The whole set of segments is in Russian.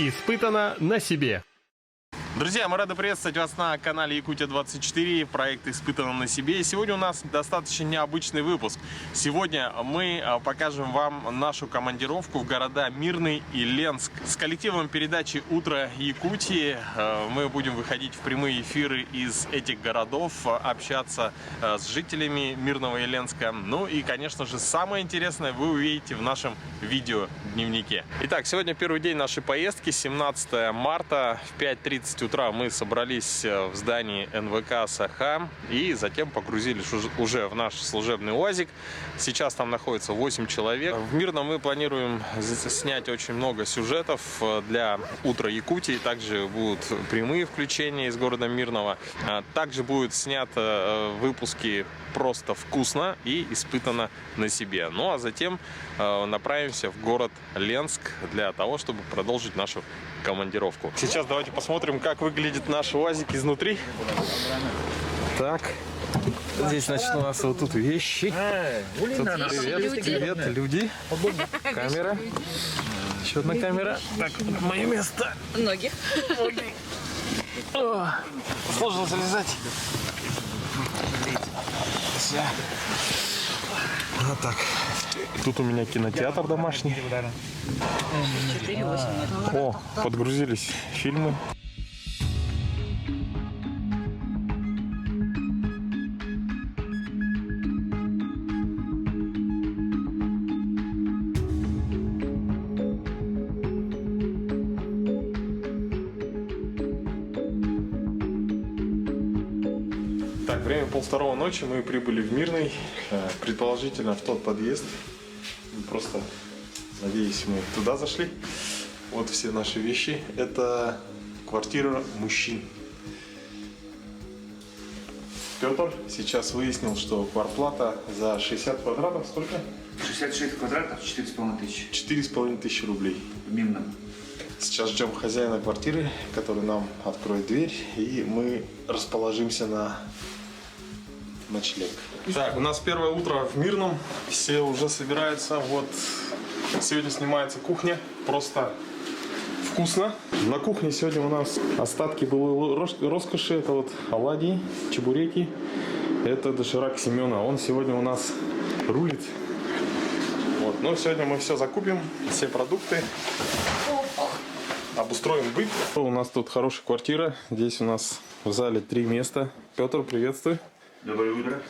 Испытано на себе. Друзья, мы рады приветствовать вас на канале Якутия-24, проект «Испытано на себе». И сегодня у нас достаточно необычный выпуск. Сегодня мы покажем вам нашу командировку в города Мирный и Ленск. С коллективом передачи «Утро Якутии» мы будем выходить в прямые эфиры из этих городов, общаться с жителями Мирного и Ленска. Ну и, конечно же, самое интересное вы увидите в нашем видеодневнике. Итак, сегодня первый день нашей поездки, 17 марта, в 5:30 утра мы собрались в здании НВК «Саха» и затем погрузились уже в наш служебный УАЗик. Сейчас там находится 8 человек. В Мирном мы планируем снять очень много сюжетов для «Утра Якутии». Также будут прямые включения из города Мирного. Также будут сняты выпуски «Просто вкусно» и «Испытано на себе». Ну а затем направимся в город Ленск для того, чтобы продолжить нашу командировку. Сейчас давайте посмотрим, как выглядит наш УАЗик изнутри. Так, здесь, значит, у нас вот тут вещи. Привет, люди. Камера. Еще одна камера. Так, мое место. Ноги. О, сложно залезать. Вот так. Тут у меня кинотеатр домашний. 4-8. О, подгрузились фильмы. Так, время 1:30 ночи, мы прибыли в Мирный, предположительно в тот подъезд. Просто, надеюсь, мы туда зашли. Вот все наши вещи. Это квартира мужчин. Петр сейчас выяснил, что квартплата за 60 квадратов сколько? 66 квадратов, 4,5 тысячи. 4,5 тысячи рублей. В Мирном. Сейчас ждем хозяина квартиры, который нам откроет дверь, и мы расположимся на ночлег. Так, у нас первое утро в Мирном. Все уже собираются. Вот сегодня снимается кухня. Просто вкусно. На кухне сегодня у нас остатки былой роскоши. Это вот оладьи, чебуреки. Это доширак Семена. Он сегодня у нас рулит. Вот. Но сегодня мы все закупим, все продукты. Обустроим быт. У нас тут хорошая квартира. Здесь у нас в зале 3 места. Петр, приветствую. Доброе утро.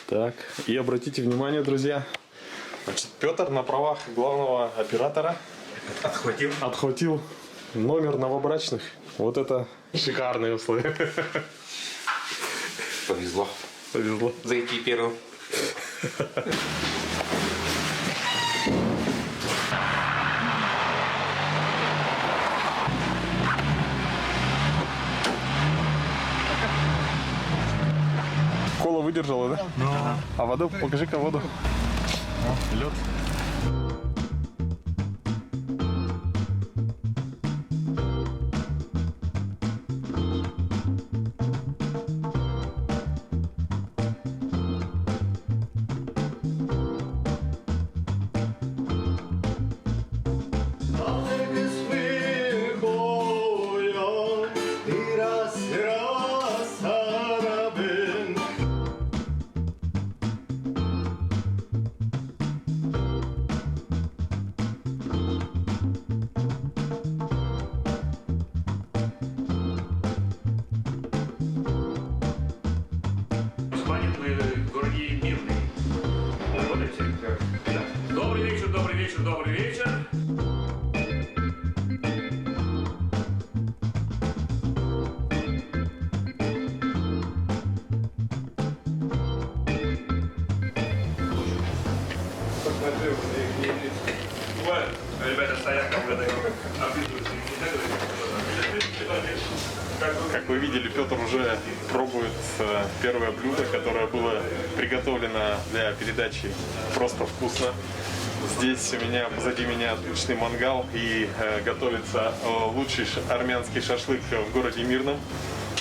Так, и обратите внимание, друзья. Значит, Петр на правах главного оператора отхватил номер новобрачных. Вот это шикарные условия. Повезло. Повезло. Зайти первым. Кола выдержала, да? Да. А воду? Покажи-ка воду. Лед. Добрый вечер. Ребята стоят там в этой облизываются. Как вы видели, Петр уже пробует первое блюдо, которое было приготовлено для передачи «Просто вкусно». Здесь позади меня отличный мангал и готовится лучший армянский шашлык в городе Мирном.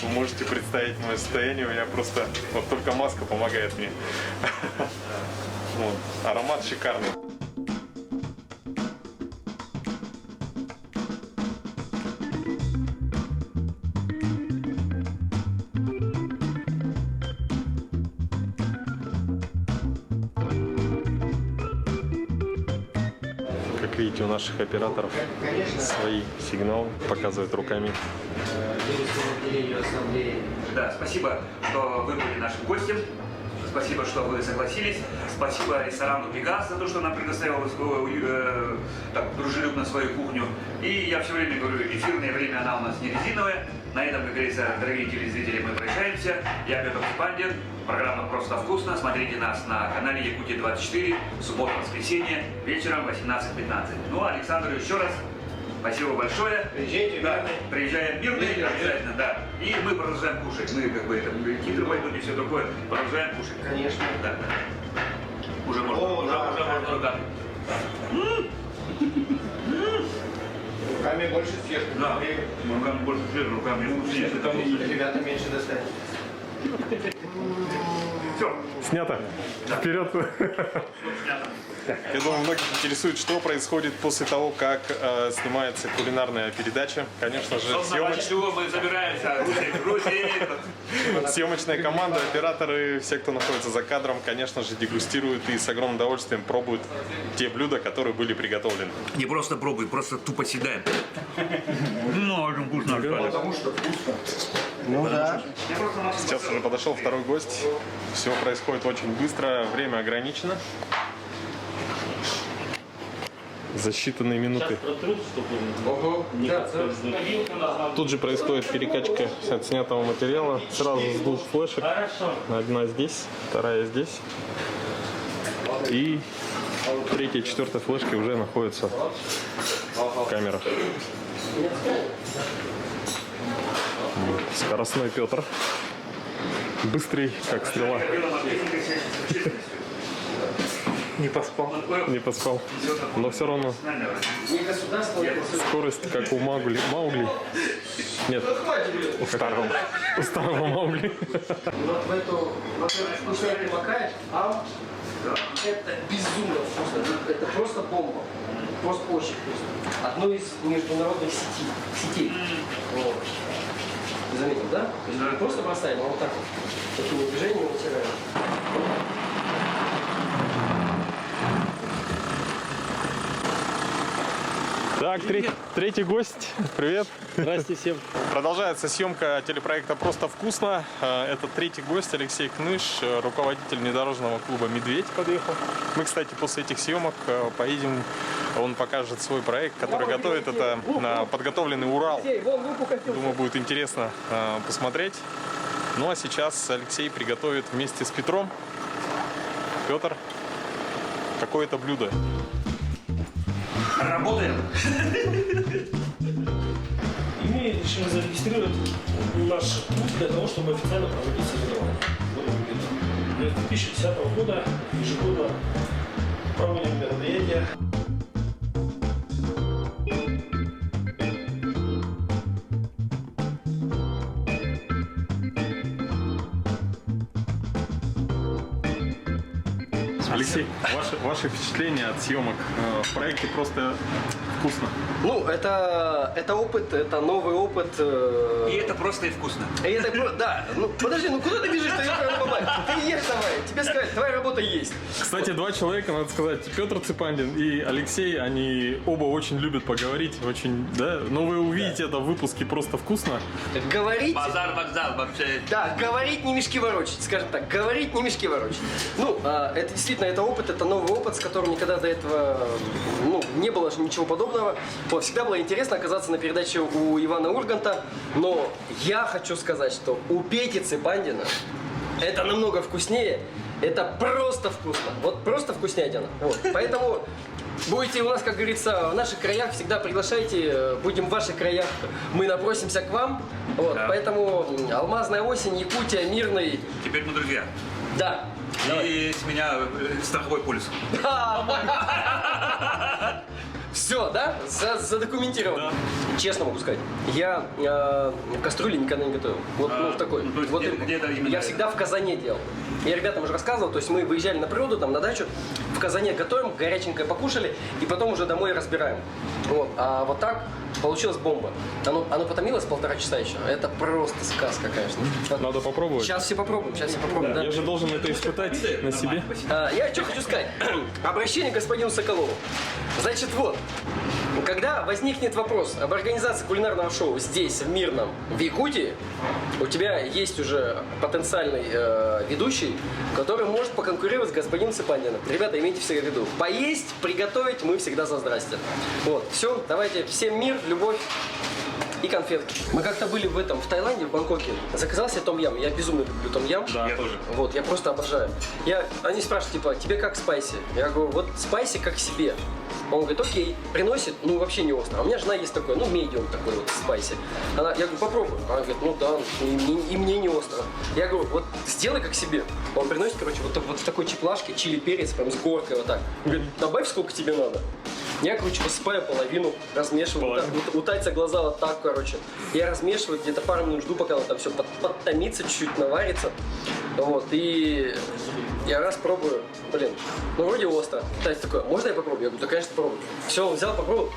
Вы можете представить мое состояние, у меня просто вот только маска помогает мне. Аромат шикарный. видите, у наших операторов свои сигналы, показывают руками. Да, спасибо, что вы были нашим гостем. Спасибо, что вы согласились. Спасибо ресторану «Пегас» за то, что нам предоставил так дружелюбно свою кухню. И я все время говорю, эфирное время, она у нас не резиновая. На этом, как говорится, дорогие телезрители, мы прощаемся. Я Петр Цепандин. Программа «Просто вкусно». Смотрите нас на канале Якутия-24. Суббота-воскресенье вечером 18:15. Ну, а Александру еще раз спасибо большое. Приезжайте, да, приезжаем мирные, обязательно, да. И мы продолжаем кушать. Мы как бы это титры пойдут и все такое. Продолжаем кушать. Конечно. Да. Уже можно. Уже можно руками. Руками больше съешь. Да. Руками больше съешь, руками съешь. Ребята меньше достанет. Все. Снято. Вперед. Снято. Я думаю, многих интересует, что происходит после того, как снимается кулинарная передача. Конечно же, Чего мы забираемся? съемочная команда, операторы, все, кто находится за кадром, конечно же, дегустируют и с огромным удовольствием пробуют те блюда, которые были приготовлены. Не просто пробуй, просто тупо съедаем. Ну, очень вкусно. Потому что вкусно. Ну да. Сейчас уже подошел второй гость. Все происходит очень быстро, время ограничено. За считанные минуты. Ого. Тут же происходит перекачка отснятого материала. Сразу с двух флешек. Одна здесь, вторая здесь. И третья, четвертая флешки уже находятся в камерах. Скоростной Петр. Быстрый, как стрела. Не поспал. Не поспал. Но все равно скорость, как у Маугли. Нет, у старого Маугли. Вот в эту вкусняшку макаешь, это безумно вкусно. Это просто бомба. Просто очень вкусно. Одно из международных сетей. Вот. Ты заметил, да? То есть не просто бросаем, а вот так вот. Такими движениями вытираем. Так, третий гость. Привет. Здрасте всем. Продолжается съемка телепроекта «Просто вкусно». Это третий гость, Алексей Кныш, руководитель внедорожного клуба «Медведь» подъехал. Мы, кстати, после этих съемок поедем, он покажет свой проект, который готовит. Это на подготовленный Урал. Думаю, будет интересно посмотреть. Ну а сейчас Алексей приготовит вместе с Петром. Петр, какое-то блюдо. Работаем. И мы решили зарегистрировать наш клуб для того, чтобы официально проводить соревнования. С 2010 года ежегодно проводим мероприятия. Алексей, ваши впечатления от съемок в проекте «Просто вкусно»? Ну, это опыт, это новый опыт. И это просто и вкусно. И это, да. Ну, подожди, ну куда ты бежишь? Ты ешь давай. Тебе сказать, твоя работа есть. Кстати, два человека, надо сказать, Петр Цепандин и Алексей, они оба очень любят поговорить, очень, да, но вы увидите это в выпуске «Просто вкусно». Говорить... Базар, вокзал вообще. Да, говорить не мешки ворочать, скажем так, говорить не мешки ворочать. Ну, это действительно, это опыт, это новый опыт, с которым никогда до этого, не было ничего подобного. Вот, всегда было интересно оказаться на передаче у Ивана Урганта, но я хочу сказать, что у Пети Цепандина это намного вкуснее, это просто вкусно, вот просто вкуснятина. Вот, поэтому будете у нас, как говорится, в наших краях, всегда приглашайте, будем в ваших краях, мы напросимся к вам. Вот, Да. поэтому Алмазная осень, Якутия, Мирный. Теперь мы друзья. Да. И с меня страховой полис. Все, да? Задокументировано. Честно могу сказать, я в кастрюле никогда не готовил. Вот в такой. ну, то есть Вот где-то именно я это. всегда в казане делал. Я ребятам уже рассказывал, то есть мы выезжали на природу, там на дачу, в казане готовим, горяченькое покушали, и потом уже домой разбираем. Вот. А вот так получилась бомба. Оно потомилось 1,5 часа еще. Это просто сказка, конечно. Надо попробовать. Сейчас все попробуем, да. Я же должен это испытать на себе. Я что хочу сказать. Обращение к господину Соколову. Значит, вот, Когда возникнет вопрос об организации кулинарного шоу здесь, в Мирном, в Якутии, у тебя есть уже потенциальный ведущий, который может поконкурировать с господином Цыпандиным. Ребята, имейте всегда в виду. Поесть, приготовить мы всегда за здрасте. Вот, все, давайте, всем мир, любовь и конфетки. Мы как-то были в Таиланде, в Бангкоке. Заказал себе том-ям. Я безумно люблю том-ям. Да, я тоже. Вот, я просто обожаю. Они спрашивают, типа, тебе как спайси? Я говорю, вот спайси как себе. Он говорит, окей, приносит, ну вообще не остро. А у меня жена есть такой, ну медиум такой вот спайси. Я говорю, попробуй. Она говорит, ну да, и мне не остро. Я говорю, вот сделай как себе. Он приносит, короче, вот в такой чеплашке чили перец, прям с горкой вот так. Он говорит, добавь сколько тебе надо. Я, короче, посыпаю половину, размешиваю. Вот, у тайца глаза вот так, короче. Я размешиваю, где-то пару минут жду, пока там все подтомится, чуть-чуть наварится. Вот, и я раз пробую. Блин, ну вроде остро. Тайц такой, можно я попробую? Я говорю, да, конечно, попробуй. Все, он взял, попробовал.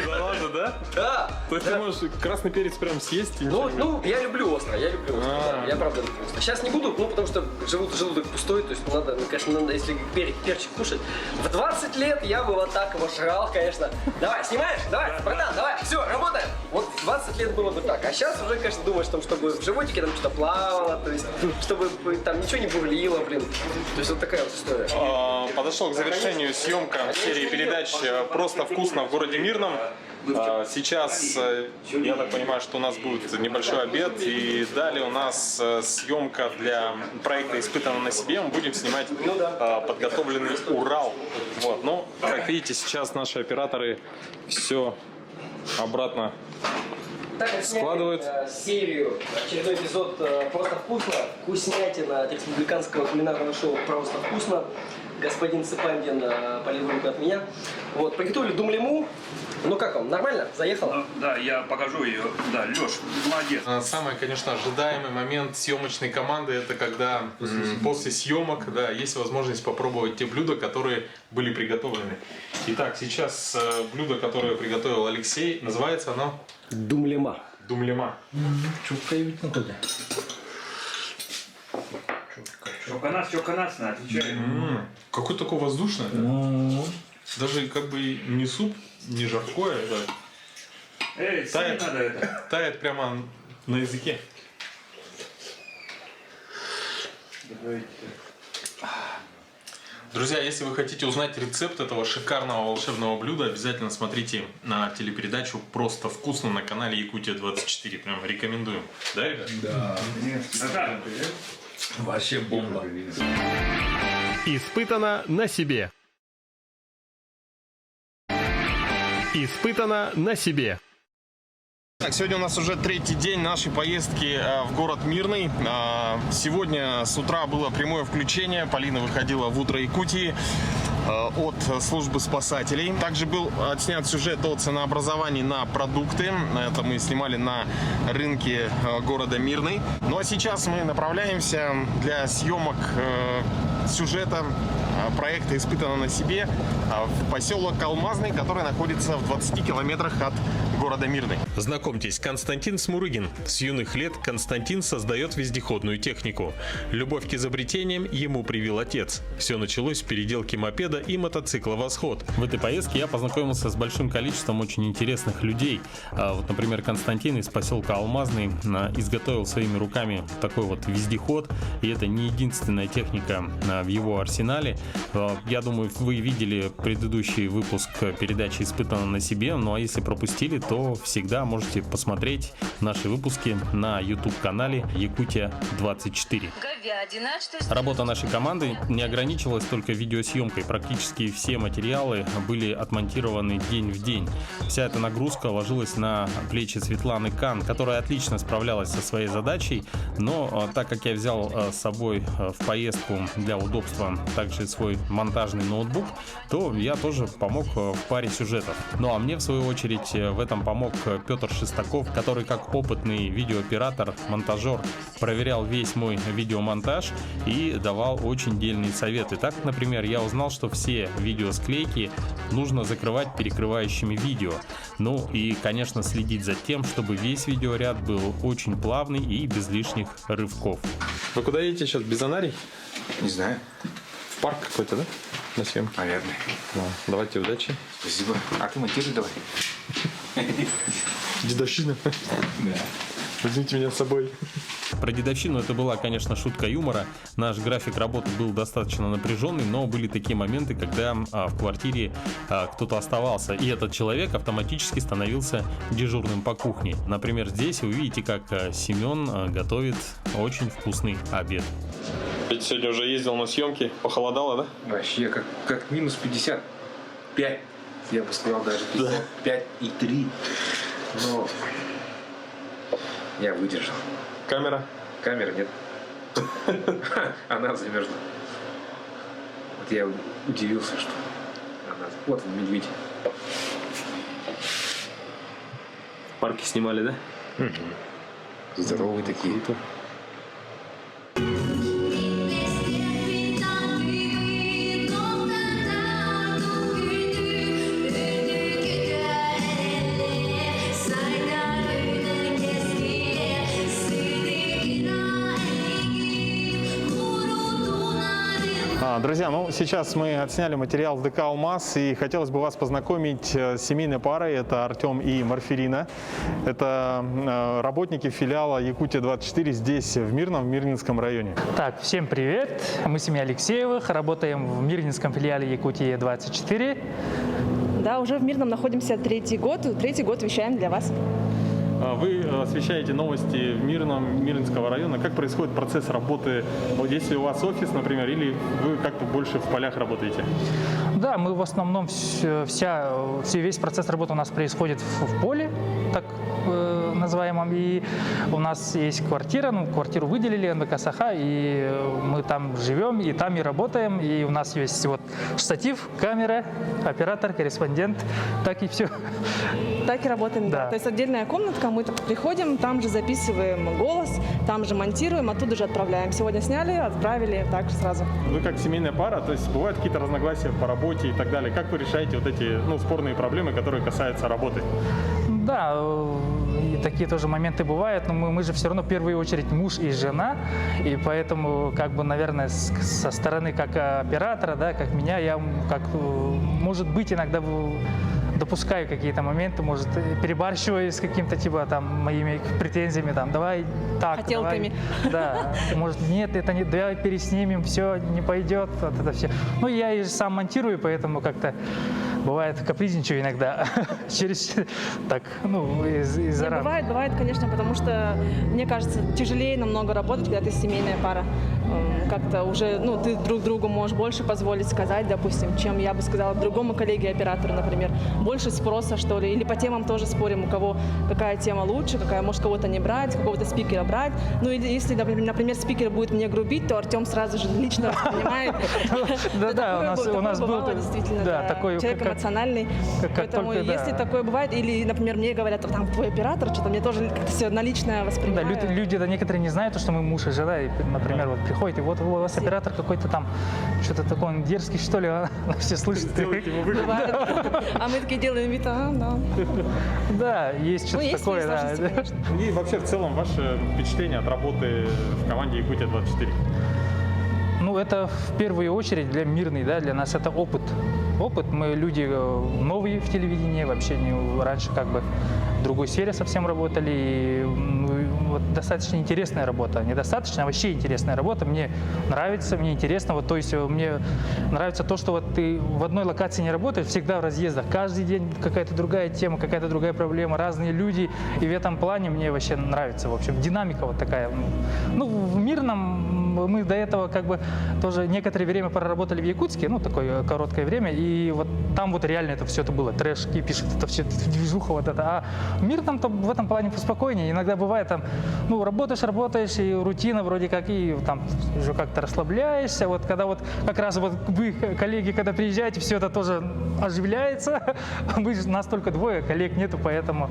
Да ладно, да? Да! То есть ты можешь красный перец прям съесть? И Ну, я люблю остро, да, я правда люблю остро. Сейчас не буду, ну, потому что желудок пустой, то есть надо, конечно, если перчик кушать. В 20 лет я бы вот так его жрал, конечно. Давай, снимаешь? Давай, братан, давай, все, работаем. Вот 20 лет было бы так. А сейчас уже, конечно, думаешь, чтобы в животике там что-то плавало, то есть, чтобы там ничего не бурлило, блин. То есть вот такая вот история. Подошел к завершению съемка серии передач «Просто вкусно» в городе Мирном. Сейчас, я так понимаю, что у нас будет небольшой обед, и далее у нас съемка для проекта «Испытано на себе». Мы будем снимать подготовленный Урал. Вот. Ну, как видите, сейчас наши операторы все обратно складывают. Серию, очередной эпизод «Просто вкусно», вкуснятина от республиканского кулинарного шоу «Просто вкусно». Господин Цыпандин по левую руку от меня. Вот, приготовили думлиму. Ну как вам, нормально? Заехал? Да, я покажу ее. Да, Леш, молодец. Самый, конечно, ожидаемый момент съемочной команды — это когда после съемок, да, есть возможность попробовать те блюда, которые были приготовлены. Итак, сейчас блюдо, которое приготовил Алексей, называется оно? Думлима. Думлима. Чутка ведь на туда. Чоканас, отвечаю. Какой такой воздушный. Даже как бы не суп, не жаркое. Да. Эй, Тает, надо это. тает прямо на языке. Друзья, если вы хотите узнать рецепт этого шикарного волшебного блюда, обязательно смотрите на телепередачу «Просто вкусно» на канале Якутия-24. Прям рекомендуем. Да, ребят? Да. Вообще бомба. Испытано на себе. Испытано на себе. Так, сегодня у нас уже третий день нашей поездки в город Мирный. Сегодня с утра было прямое включение. Полина выходила в «Утро Якутии» от службы спасателей. Также был отснят сюжет о ценообразовании на продукты. Это мы снимали на рынке города Мирный. Ну а сейчас мы направляемся для съемок сюжета проекта «Испытано на себе» в поселок Алмазный, который находится в 20 километрах от города Мирный. Знакомьтесь, Константин Смурыгин. С юных лет Константин создает вездеходную технику. Любовь к изобретениям ему привил отец. Все началось с переделки мопеда и мотоцикла «Восход». В этой поездке я познакомился с большим количеством очень интересных людей. Вот, например, Константин из поселка Алмазный изготовил своими руками такой вот вездеход. И это не единственная техника в его арсенале. Я думаю, вы видели предыдущий выпуск передачи «Испытано на себе». Ну а если пропустили, то всегда можете посмотреть наши выпуски на YouTube-канале Якутия-24. Работа нашей команды не ограничивалась только видеосъемкой. Практически все материалы были отмонтированы день в день. Вся эта нагрузка ложилась на плечи Светланы Кан, которая отлично справлялась со своей задачей. Но так как я взял с собой в поездку для удобства также свой монтажный ноутбук, то я тоже помог в паре сюжетов. Ну а мне в свою очередь в этом помог Петр Шестаков, который как опытный видеооператор, монтажер проверял весь мой видеомонтаж и давал очень дельные советы. Так, например, я узнал, что все видеосклейки нужно закрывать перекрывающими видео. Ну и, конечно, следить за тем, чтобы весь видеоряд был очень плавный и без лишних рывков. Вы куда едете сейчас? Безонарий? Не знаю. В парк какой-то, да? на съемке. Наверное. Ну, давайте, удачи. Спасибо. А ты монтируй давай. Дедовщина. Да. Возьмите меня с собой. Про дедовщину это была, конечно, шутка юмора. Наш график работы был достаточно напряженный, но были такие моменты, когда в квартире кто-то оставался, и этот человек автоматически становился дежурным по кухне. Например, здесь вы видите, как Семен готовит очень вкусный обед. Сегодня уже ездил на съемки, похолодало, да? Вообще, как минус 55. Я бы сказал даже 55,3. Но я выдержал. Камера? Камеры нет. Она замерзла. Вот я удивился, что она... Вот он, медведь. В парке снимали, да? Здоровые такие. Друзья, ну сейчас мы отсняли материал в ДК «Алмаз», и хотелось бы вас познакомить с семейной парой. Это Артем и Марферина. Это работники филиала «Якутия-24» здесь, в Мирном, в Мирнинском районе. Так, всем привет. Мы семья Алексеевых, работаем в Мирнинском филиале «Якутия-24». Да, уже в Мирном находимся третий год вещаем для вас. Вы освещаете новости в Мирном, Мирнинского района. Как происходит процесс работы? Вот если у вас офис, например, или вы как-то больше в полях работаете? Да, мы в основном весь процесс работы у нас происходит в поле, так называемом. И у нас есть квартира, квартиру выделили, НВК Саха, и мы там живем, и там и работаем. И у нас есть вот штатив, камера, оператор, корреспондент, так и все. Так и работаем, да. То есть отдельная комнатка, мы приходим, там же записываем голос, там же монтируем, оттуда же отправляем. Сегодня сняли, отправили, так же сразу. Вы как семейная пара, то есть бывают какие-то разногласия по работе и так далее. Как вы решаете вот эти спорные проблемы, которые касаются работы? Да, и такие тоже моменты бывают, но мы же все равно в первую очередь муж и жена, и поэтому, наверное, со стороны как оператора, да, как меня, я может быть, иногда допускаю какие-то моменты, может, перебарщиваю с каким-то, моими претензиями, давай так, хотелками. Давай, да, может, нет, это не, давай переснимем, все, не пойдет, вот это все. Ну, я и сам монтирую, поэтому как-то бывает капризничаю иногда, из-за рамок. Бывает, конечно, потому что, мне кажется, тяжелее намного работать, когда ты семейная пара. Как-то уже, ты друг другу можешь больше позволить сказать, допустим, чем я бы сказала другому коллеге-оператору, например. Больше спроса, что ли, или по темам тоже спорим, у кого какая тема лучше, какая, может, кого-то не брать, какого-то спикера брать. Ну, или если, например, спикер будет мне грубить, то Артем сразу же лично воспринимает. Да, у нас был такой человек эмоциональный. Поэтому, если такое бывает, или, например, мне говорят, там, твой оператор, что-то мне тоже как-то все на личное воспринимают. Да, люди некоторые не знают, что мы муж и жена, и, например, вот приходит, и вот у вас оператор какой-то там, что-то такой, он дерзкий, что ли, все слышат. А мы такие делаем вид, да. Да, есть что-то такое, да. И вообще, в целом, ваше впечатление от работы в команде «Якутия-24»? Это в первую очередь для Мирной, да, для нас это опыт. Мы люди новые в телевидении, вообще раньше в другой сфере совсем работали. И, достаточно интересная работа. Недостаточно, а вообще интересная работа. Мне нравится, мне интересно. То есть мне нравится то, что ты в одной локации не работаешь, всегда в разъездах. Каждый день какая-то другая тема, какая-то другая проблема, разные люди. И в этом плане мне вообще нравится. В общем, динамика вот такая. В Мирном мы до этого тоже некоторое время проработали в Якутске, такое короткое время, и вот там реально это все это было, трэш, кипиш, это все, движуха вот это. А мир там-то в этом плане поспокойнее. Иногда бывает работаешь, и рутина вроде как, и там уже как-то расслабляешься. Вот когда как раз вы, коллеги, когда приезжаете, все это тоже оживляется. Нас только двое, коллег нету, поэтому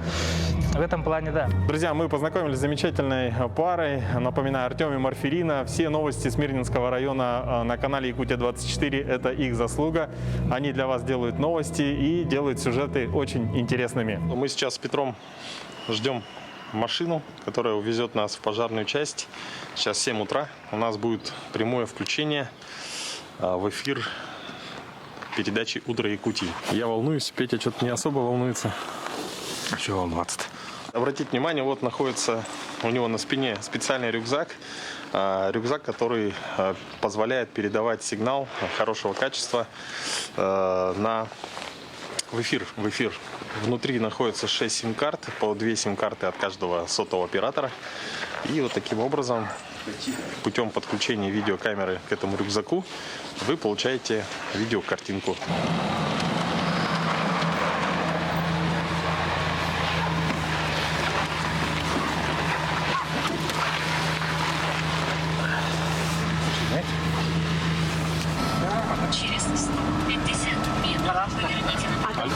в этом плане, да. Друзья, мы познакомились с замечательной парой. Напоминаю, Артем и Марферина. Все новости с Мирнинского района на канале «Якутия-24» – это их заслуга. Они для вас делают новости и делают сюжеты очень интересными. Мы сейчас с Петром ждем машину, которая увезет нас в пожарную часть. Сейчас 7 утра. У нас будет прямое включение в эфир передачи «Утро Якутии». Я волнуюсь, Петя что-то не особо волнуется. А чего волноваться-то? Обратите внимание, вот находится у него на спине специальный рюкзак. Рюкзак, который позволяет передавать сигнал хорошего качества в эфир. Внутри находится 6 сим-карт, по 2 сим-карты от каждого сотового оператора. И вот таким образом, путем подключения видеокамеры к этому рюкзаку, вы получаете видеокартинку. Через 150 метров поверните направо.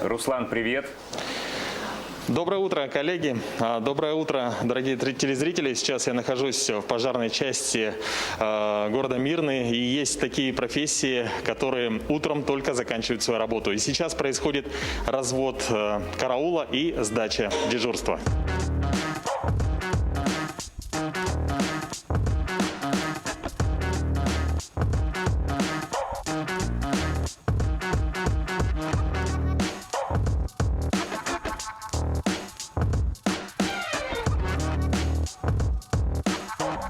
Руслан, привет. Доброе утро, коллеги. Доброе утро, дорогие телезрители. Сейчас я нахожусь в пожарной части города Мирный. И есть такие профессии, которые утром только заканчивают свою работу. И сейчас происходит развод караула и сдача дежурства.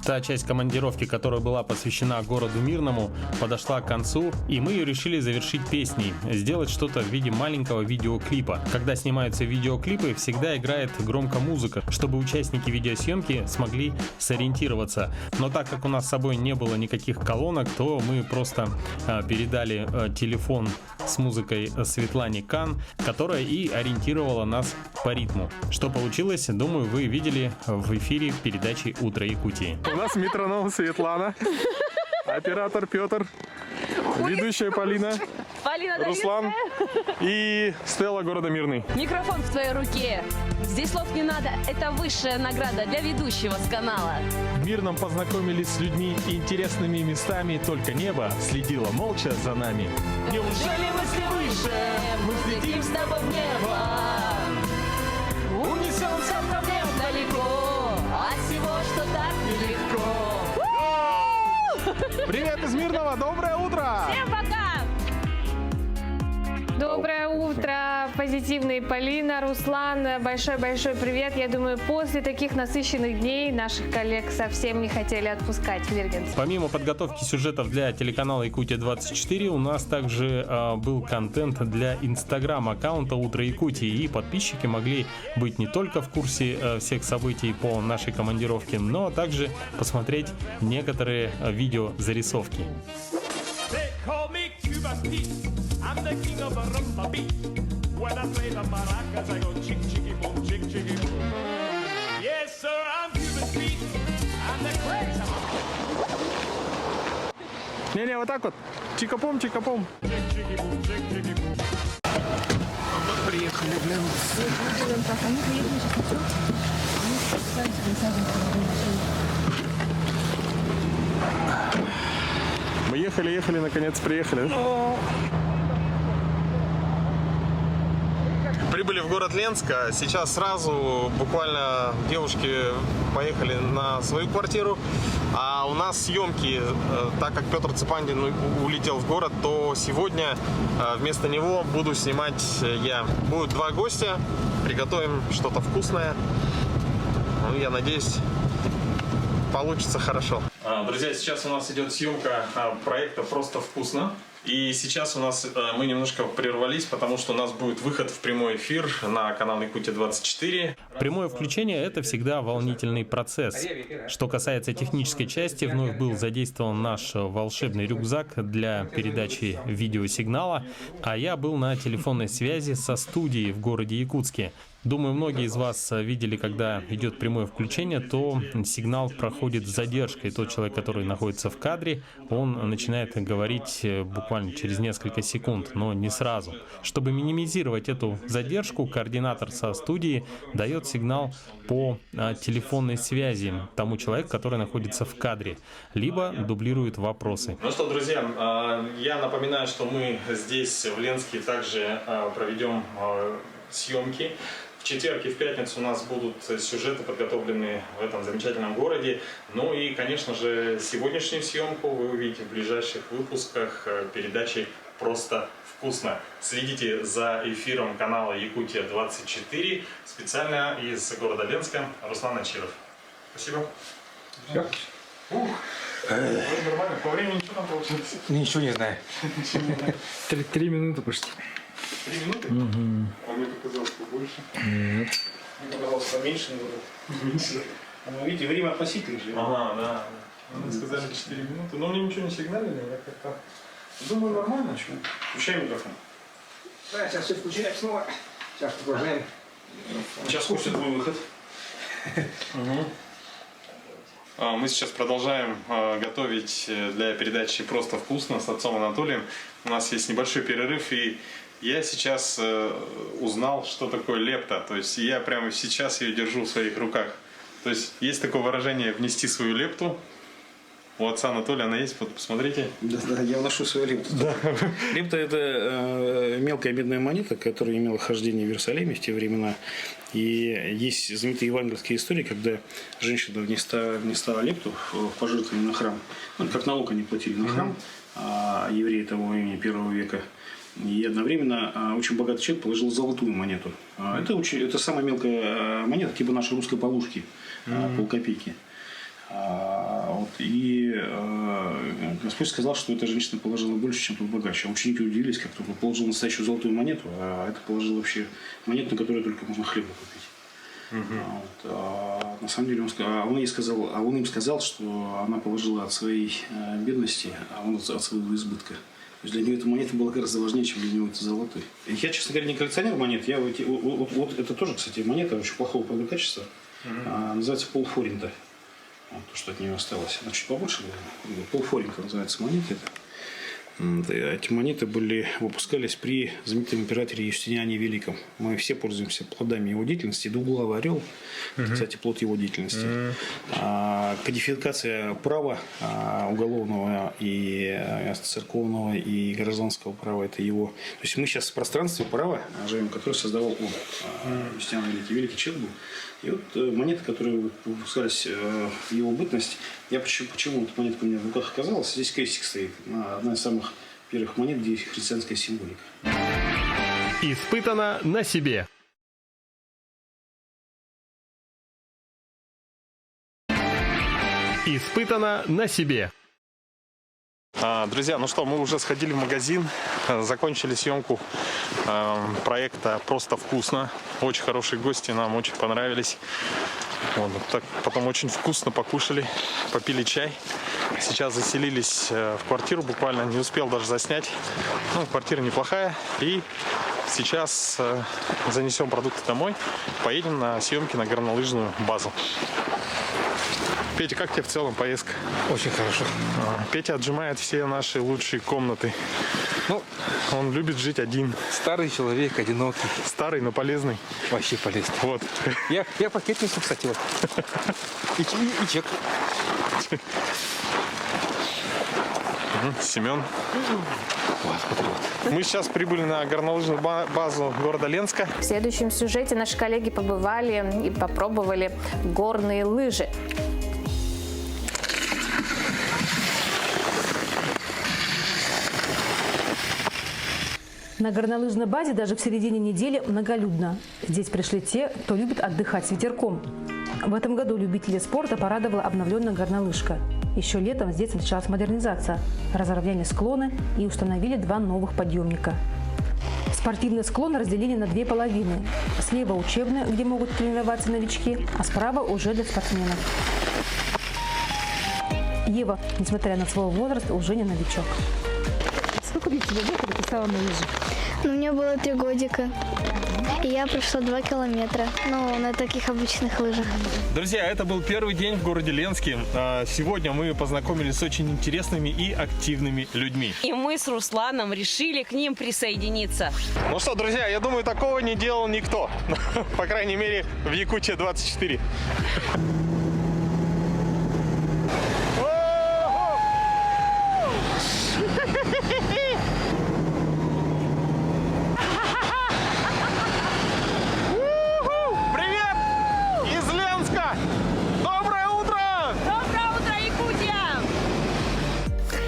Та часть командировки, которая была посвящена городу Мирному, подошла к концу, и мы ее решили завершить песней, сделать что-то в виде маленького видеоклипа. Когда снимаются видеоклипы, всегда играет громко музыка, чтобы участники видеосъемки смогли сориентироваться. Но так как у нас с собой не было никаких колонок, то мы просто передали телефон с музыкой Светлане Кан, которая и ориентировала нас по ритму. Что получилось, думаю, вы видели в эфире передачи «Утро Якутии». У нас метроном Светлана, оператор Петр, ведущая Полина, Руслан и Стелла города Мирный. Микрофон в твоей руке. Здесь слов не надо. Это высшая награда для ведущего с канала. В Мирном познакомились с людьми и интересными местами, только небо следило молча за нами. Неужели мысли выше? Мы взлетим с тобой в небо. Унесемся от проблем далеко. От всего, что так нелегко. Привет из Мирного, доброе утро! Всем пока! Доброе утро, позитивные Полина, Руслан, большой-большой привет. Я думаю, после таких насыщенных дней наших коллег совсем не хотели отпускать в Миргенск. Помимо подготовки сюжетов для телеканала Якутия-24, у нас также был контент для инстаграм-аккаунта «Утро Якутии», и подписчики могли быть не только в курсе всех событий по нашей командировке, но также посмотреть некоторые видеозарисовки. I'm the king of a rumba beat. When I play the maracas, I go chick, chicky, boom, chick, chicky, boom. Yes, sir, I'm Cuban Pete. I'm the crazy. Не-не, вот так вот. Чикапом, чикапом. Приехали, блин. Мы ехали, наконец приехали. Прибыли в город Ленск. Сейчас сразу буквально девушки поехали на свою квартиру. А у нас съемки, так как Петр Цепандин улетел в город, то сегодня вместо него буду снимать я. Будут два гостя, приготовим что-то вкусное. Ну, я надеюсь, получится хорошо. Друзья, сейчас у нас идет съемка проекта «Просто вкусно». И сейчас у нас мы немножко прервались, потому что у нас будет выход в прямой эфир на канал Якутия-24. Прямое включение – это всегда волнительный процесс. Что касается технической части, вновь был задействован наш волшебный рюкзак для передачи видеосигнала, а я был на телефонной связи со студией в городе Якутске. Думаю, многие из вас видели, когда идет прямое включение, то сигнал проходит с задержкой. Тот человек, который находится в кадре, он начинает говорить буквально буквально через несколько секунд, но не сразу. Чтобы минимизировать эту задержку, координатор со студии дает сигнал по телефонной связи тому человеку, который находится в кадре, либо дублирует вопросы. Ну что, друзья, я напоминаю, что мы здесь в Ленске также проведем съемки. В четверг и в пятницу у нас будут сюжеты, подготовленные в этом замечательном городе. Ну и, конечно же, сегодняшнюю съемку вы увидите в ближайших выпусках передачи «Просто вкусно». Следите за эфиром канала Якутия-24. Специально из города Ленска Руслан Ачиров. Спасибо. Все. Нормально. По времени что там получилось? Ничего не знаю. 3 минуты почти. 3 минуты? Угу. А мне показалось побольше. Нет. Мне показалось поменьше. Меньше. Ну, видите, время относительно же. Ага, да. Вы сказали 4 минуты. Но мне ничего не сигналили. Я как-то думаю, нормально. Включай микрофон. Да, сейчас все включаем снова. Сейчас продолжаем. Сейчас будет твой выход. Мы сейчас продолжаем готовить для передачи «Просто вкусно» с отцом Анатолием. У нас есть небольшой перерыв, и я сейчас узнал, что такое лепта. То есть я прямо сейчас ее держу в своих руках. То есть такое выражение «внести свою лепту». У отца Анатолия она есть, вот посмотрите. Да, я вношу свою лепту. Да. Лепта – это мелкая медная монета, которая имела хождение в Иерусалиме в те времена. И есть знаменитые евангельские истории, когда женщина внесла лепту в пожертвование на храм. Ну, как налог они платили на храм, евреи того времени, 1 века. И одновременно очень богатый человек положил золотую монету. Это самая мелкая монета, типа нашей русской полушки, полкопейки. И Господь сказал, что эта женщина положила больше, чем тот богач. А ученики удивились, как только положил настоящую золотую монету, а это положил вообще монету, на которой только можно хлеба купить. На самом деле он им сказал, что она положила от своей бедности, а он от своего избытка. То есть для него эта монета была гораздо важнее, чем для него это золотой. Я, честно говоря, не коллекционер монет. Вот это тоже, кстати, монета очень плохого качества. Называется полфоринта. То, что от нее осталось. Она чуть побольше была. Полфоринта называется монета. Эти монеты выпускались при знаменитом императоре Юстиниане Великом. Мы все пользуемся плодами его деятельности. Двуглавый орел, кстати, плод его деятельности. Кодификация права уголовного и церковного и гражданского права – это его. То есть мы сейчас в пространстве права живем, которое создавал он. Юстиниан Великий. Великий человек был. И вот монеты, которые выпускались в его бытность, почему эта монетка у меня в руках оказалась, здесь крестик стоит, одна из самых первых монет, где есть христианская символика. Испытано на себе. Испытано на себе. Друзья, ну что, мы уже сходили в магазин, закончили съемку проекта «Просто вкусно». Очень хорошие гости, нам очень понравились. Вот, так, потом очень вкусно покушали, попили чай. Сейчас заселились в квартиру, буквально не успел даже заснять. Ну, квартира неплохая. И сейчас занесем продукты домой, поедем на съемки на горнолыжную базу. Петя, как тебе в целом поездка? Очень хорошо. Петя отжимает все наши лучшие комнаты. Ну, он любит жить один. Старый человек, одинокий. Старый, но полезный. Вообще полезный. Вот. Я пакет несу, кстати, вот. И чек. Семен. Мы сейчас прибыли на горнолыжную базу города Ленска. В следующем сюжете наши коллеги побывали и попробовали горные лыжи. На горнолыжной базе даже в середине недели многолюдно. Здесь пришли те, кто любит отдыхать с ветерком. В этом году любителей спорта порадовала обновленная горнолыжка. Еще летом здесь началась модернизация. Разровняли склоны и установили 2 новых подъемника. Спортивные склоны разделили на 2 половины. Слева учебная, где могут тренироваться новички, а справа уже для спортсменов. Ева, несмотря на свой возраст, уже не новичок. Сколько лет тебе было, когда ты стала на лыжи? Ну, мне было 3 годика. и я прошла 2 километра, ну, на таких обычных лыжах. Друзья, это был первый день в городе Ленске. Сегодня мы познакомились с очень интересными и активными людьми. И мы с Русланом решили к ним присоединиться. Ну что, друзья, я думаю, такого не делал никто. По крайней мере, в Якутии 24.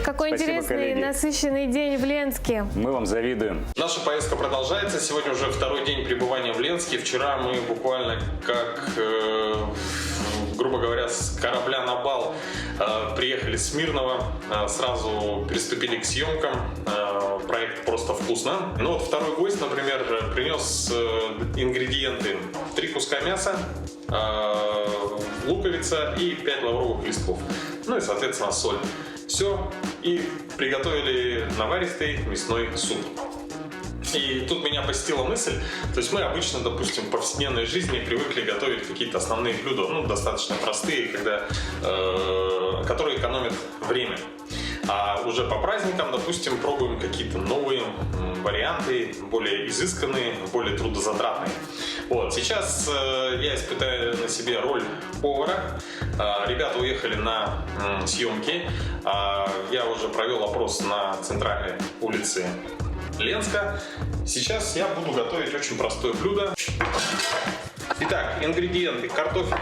Какой Спасибо, интересный коллеги. и насыщенный день в Ленске. Мы вам завидуем. Наша поездка продолжается. Сегодня уже второй день пребывания в Ленске. Вчера мы буквально как, грубо говоря, с корабля на бал приехали с Мирного. Сразу приступили к съемкам. Проект «Просто вкусно». Ну вот второй гость, например, принес ингредиенты. 3 куска мяса, луковица и 5 лавровых листков. Ну и, соответственно, соль. Все, и приготовили наваристый мясной суп. И тут меня посетила мысль, то есть мы обычно, допустим, в повседневной жизни привыкли готовить какие-то основные блюда, ну, достаточно простые, которые экономят время. А уже по праздникам, допустим, пробуем какие-то новые варианты, более изысканные, более трудозатратные. Вот, сейчас я испытаю на себе роль повара. Ребята уехали на съемки. Я уже провел опрос на центральной улице Ленска. Сейчас я буду готовить очень простое блюдо. Итак, ингредиенты. Картофель.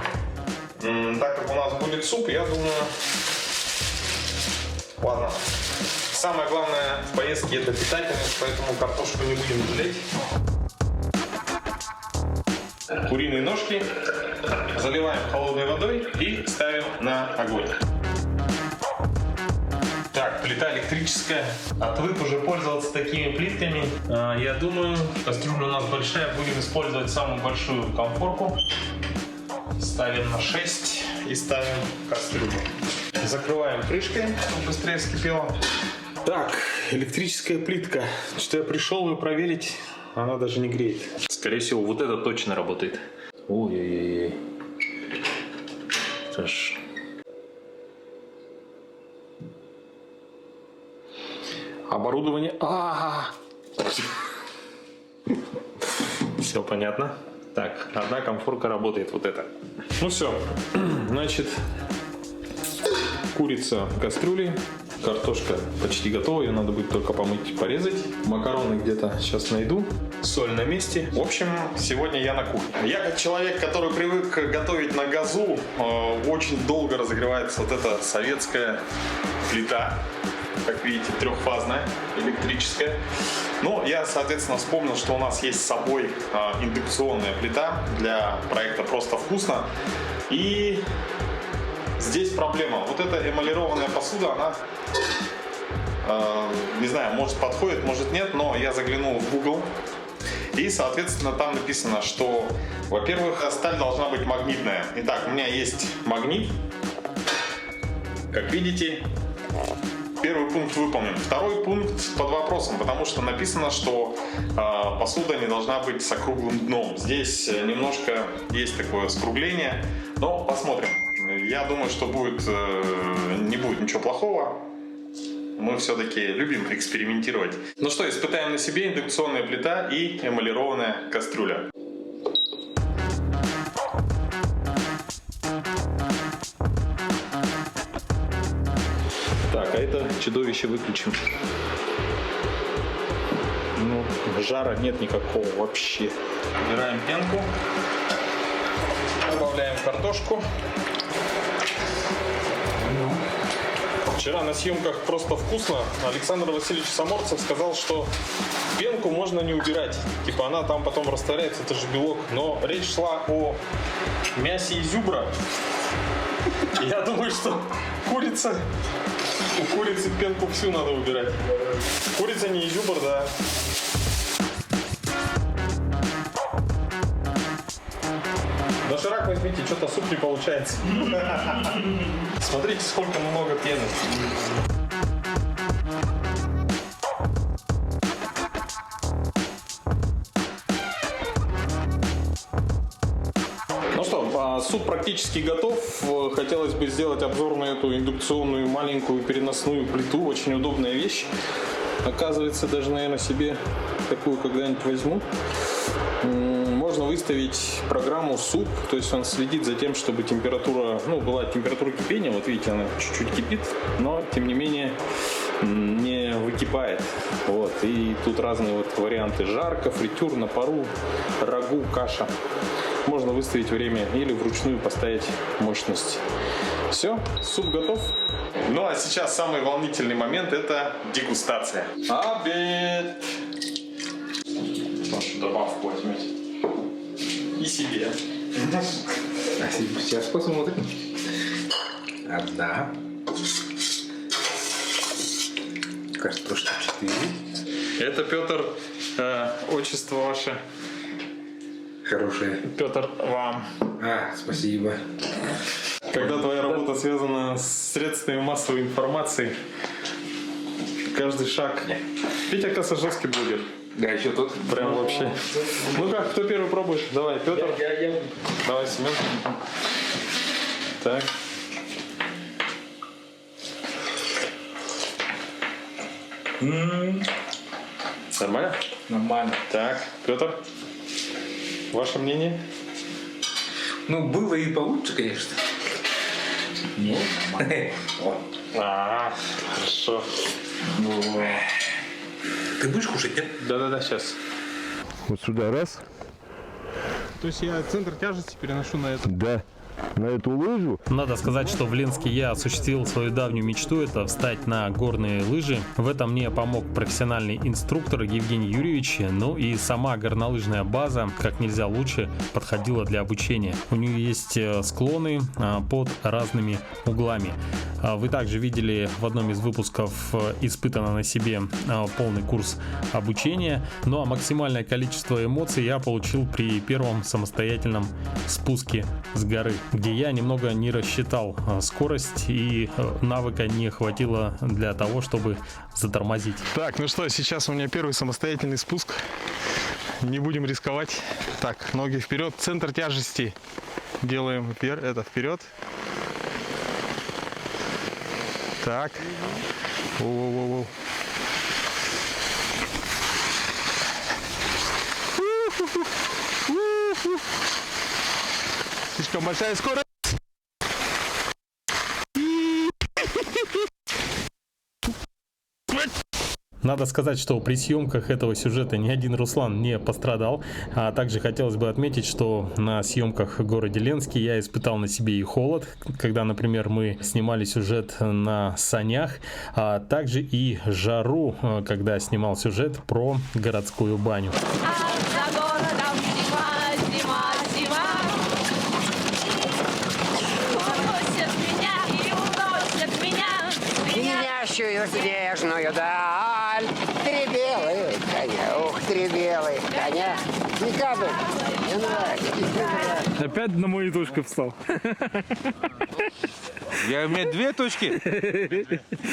Так как у нас будет суп, я думаю... Ладно. Самое главное в поездке — это питательность, поэтому картошку не будем жалеть. Куриные ножки заливаем холодной водой и ставим на огонь. Так, плита электрическая. Отвык уже пользоваться такими плитками. Я думаю, кастрюля у нас большая. Будем использовать самую большую конфорку. Ставим на 6 и ставим кастрюлю. Закрываем крышкой, чтобы быстрее вскипело. Так, электрическая плитка. Что я пришел ее проверить, она даже не греет. Скорее всего, вот это точно работает. Ой-ой-ой. Хорошо. Оборудование. Все понятно. Так, одна конфорка работает, вот это. Ну все, значит, курица в кастрюле, картошка почти готова, ее надо будет только помыть и порезать. Макароны где-то сейчас найду, соль на месте. В общем, сегодня я на кухне. Я как человек, который привык готовить на газу, очень долго разогревается вот эта советская плита. Как видите, трехфазная, электрическая. Но я, соответственно, вспомнил, что у нас есть с собой индукционная плита для проекта «Просто вкусно». И здесь проблема. Вот эта эмалированная посуда, она, не знаю, может подходит, может нет, но я заглянул в Google. И, соответственно, там написано, что, во-первых, сталь должна быть магнитная. Итак, у меня есть магнит. Как видите, первый пункт выполнен. Второй пункт под вопросом, потому что написано, что посуда не должна быть с округлым дном. Здесь немножко есть такое скругление, но посмотрим. Я думаю, что не будет ничего плохого. Мы все-таки любим экспериментировать. Ну что, испытаем на себе индукционная плита и эмалированная кастрюля. Так, а это чудовище выключим. Ну, жара нет никакого вообще. Убираем пенку. Добавляем картошку. Вчера на съемках «Просто вкусно» Александр Васильевич Саморцев сказал, что пенку можно не убирать. Типа она там потом растворяется, это же белок. Но речь шла о мясе изюбра. Я думаю, что у курицы пенку всю надо убирать. Курица не изюбр, да. Доширак возьмите, что-то суп не получается. Смотрите, сколько много пены. Суп практически готов. Хотелось бы сделать обзор на эту индукционную маленькую переносную плиту. Очень удобная вещь. Оказывается, даже, наверное, себе такую когда-нибудь возьму. Можно выставить программу суп, то есть он следит за тем, чтобы температура, была температура кипения, вот видите, она чуть-чуть кипит, но тем не менее не выкипает. Вот. И тут разные вот варианты: жарко, фритюр, на пару, рагу, каша. Можно выставить время или вручную поставить мощность. Все, суп готов. Ну а сейчас самый волнительный момент — это дегустация. Обед! Вашу добавку возьмите. И себе. Сейчас посмотрим. Одна. Картошка 4. Это Петр, отчество ваше. Хорошее. Петр, вам. Спасибо. Когда твоя работа связана с средствами массовой информации, каждый шаг. Петя Косажевский блогер. Да, еще тот. Прям вообще. Ну как, кто первый пробует? Давай, Петр. Я. Давай, Семен. Так. Нормально? Нормально. Так, Петр, ваше мнение? Было и получше, конечно. Ну, нормально. Хорошо. Ты будешь кушать, нет? Да, сейчас. Вот сюда раз. То есть я центр тяжести переношу на это? Да. На эту лыжу. Надо сказать, что в Ленске я осуществил свою давнюю мечту — это встать на горные лыжи. В этом мне помог профессиональный инструктор Евгений Юрьевич. Ну и сама горнолыжная база как нельзя лучше подходила для обучения. У нее есть склоны под разными углами. Вы также видели в одном из выпусков испытано на себе полный курс обучения. Ну а максимальное количество эмоций я получил при первом самостоятельном спуске с горы, где я немного не рассчитал скорость и навыка не хватило для того, чтобы затормозить. Так, ну что, сейчас у меня первый самостоятельный спуск. Не будем рисковать. Так, ноги вперед, центр тяжести делаем вперед. Так. Воу-воу-воу. Слишком большая скорость. Надо сказать, что при съемках этого сюжета ни один Руслан не пострадал. А также хотелось бы отметить, что на съемках в городе Ленске я испытал на себе и холод, когда, например, мы снимали сюжет на санях, а также и жару, когда снимал сюжет про городскую баню. Снежную даль, три белых коня, три белых коня. Не кабы, не нравится. Опять на мою точку встал. Я имею две точки.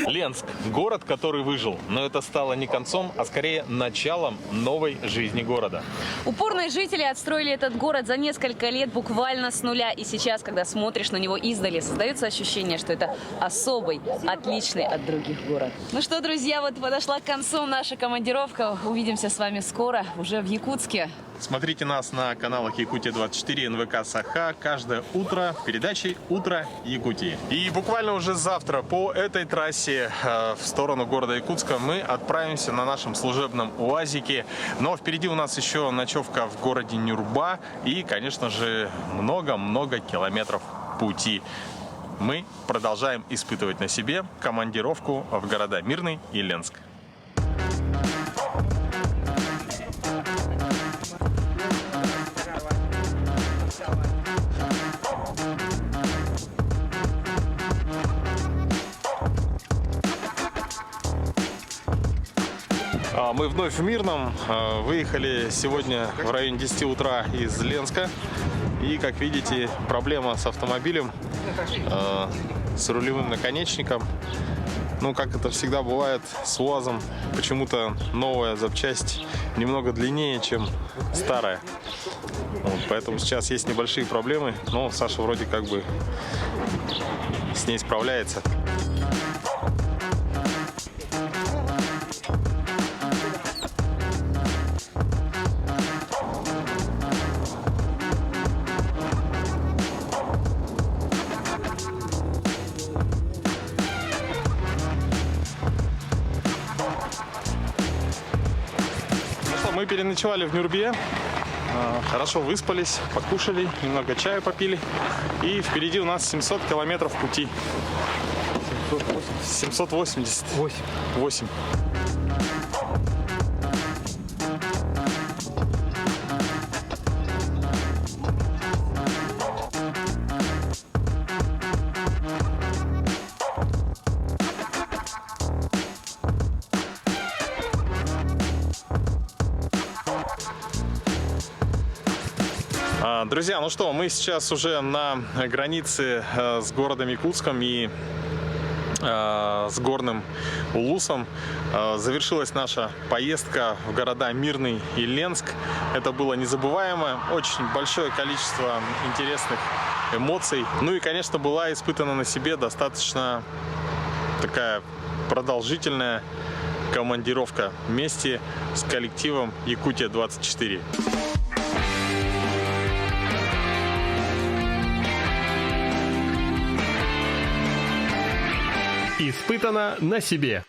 Ленск – город, который выжил, но это стало не концом, а скорее началом новой жизни города. Упорные жители отстроили этот город за несколько лет буквально с нуля. И сейчас, когда смотришь на него издали, создается ощущение, что это особый, отличный от других город. Ну что, друзья, вот подошла к концу наша командировка. Увидимся с вами скоро, уже в Якутске. Смотрите нас на каналах Якутия-24, НВК Саха каждое утро в передаче «Утро Якутии». И буквально уже завтра по этой трассе в сторону города Якутска мы отправимся на нашем служебном УАЗике. Но впереди у нас еще ночевка в городе Нюрба и, конечно же, много-много километров пути. Мы продолжаем испытывать на себе командировку в города Мирный и Ленск. Мы вновь в Мирном. Выехали сегодня в районе 10 утра из Ленска. И, как видите, проблема с автомобилем, с рулевым наконечником. Ну, как это всегда бывает с УАЗом, почему-то новая запчасть немного длиннее, чем старая. Вот, поэтому сейчас есть небольшие проблемы, но Саша вроде как бы с ней справляется. Мы переночевали в Нюрбе, хорошо выспались, покушали, немного чая попили. И впереди у нас 700 километров пути. 788. Друзья, ну что, мы сейчас уже на границе с городом Якутском и с горным Улусом. Завершилась наша поездка в города Мирный и Ленск. Это было незабываемо, очень большое количество интересных эмоций. Ну и, конечно, была испытана на себе достаточно такая продолжительная командировка вместе с коллективом Якутия-24. Испытано на себе.